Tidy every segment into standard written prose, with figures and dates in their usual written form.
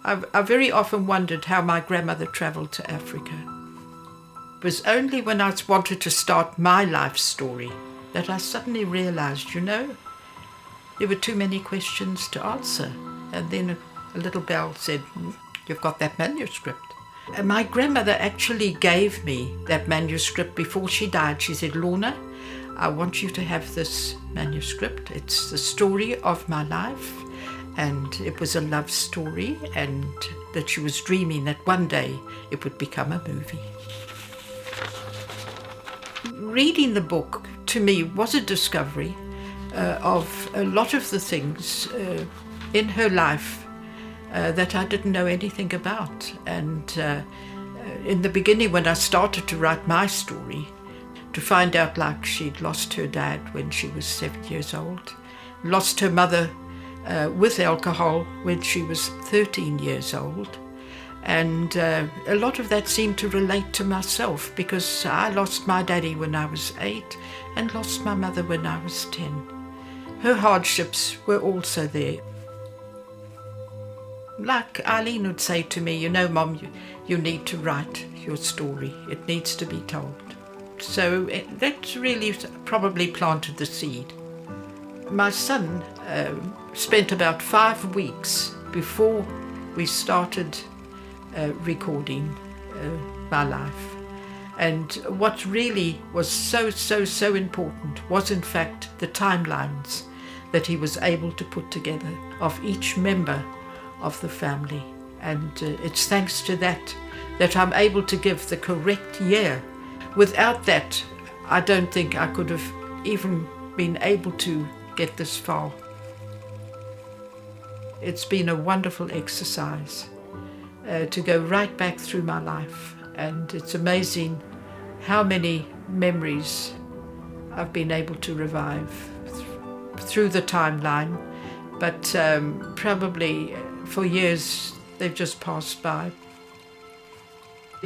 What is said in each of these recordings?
I very often wondered how my grandmother travelled to Africa. It was only when I wanted to start my life story that I suddenly realised, there were too many questions to answer. And then a little bell said, "You've got that manuscript." And my grandmother actually gave me that manuscript before she died. She said, "Lorna, I want you to have this manuscript. It's the story of my life." And it was a love story, and that she was dreaming that one day it would become a movie. Reading the book, to me, was a discovery of a lot of the things in her life that I didn't know anything about. And in the beginning, when I started to write my story, to find out like she'd lost her dad when she was 7 years old, lost her mother with alcohol when she was 13 years old. And a lot of that seemed to relate to myself, because I lost my daddy when I was 8 and lost my mother when I was 10. Her hardships were also there. Like Eileen would say to me, Mom, you need to write your story. It needs to be told. So that really probably planted the seed. My son spent about 5 weeks before we started recording my life. And what really was so important was, in fact, the timelines that he was able to put together of each member of the family. And it's thanks to that I'm able to give the correct year. Without that, I don't think I could have even been able to get this far. It's been a wonderful exercise to go right back through my life, and it's amazing how many memories I've been able to revive through the timeline, but probably for years they've just passed by.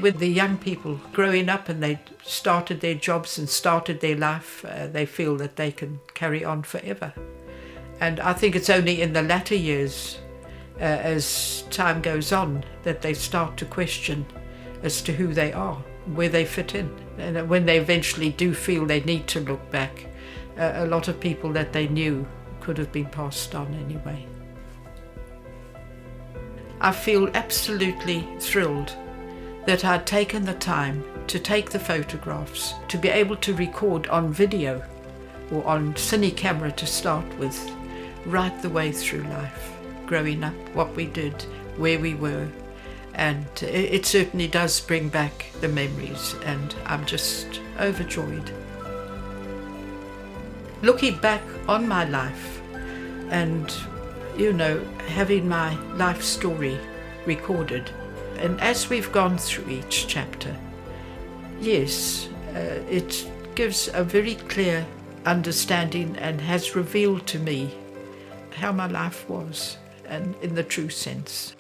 With the young people growing up and they started their jobs and started their life, they feel that they can carry on forever. And I think it's only in the latter years, as time goes on, that they start to question as to who they are, where they fit in. And when they eventually do feel they need to look back, a lot of people that they knew could have been passed on anyway. I feel absolutely thrilled that I'd taken the time to take the photographs, to be able to record on video or on cine camera to start with, right the way through life, growing up, what we did, where we were. And it certainly does bring back the memories, and I'm just overjoyed. Looking back on my life and, having my life story recorded, and as we've gone through each chapter, yes, it gives a very clear understanding and has revealed to me how my life was, and in the true sense.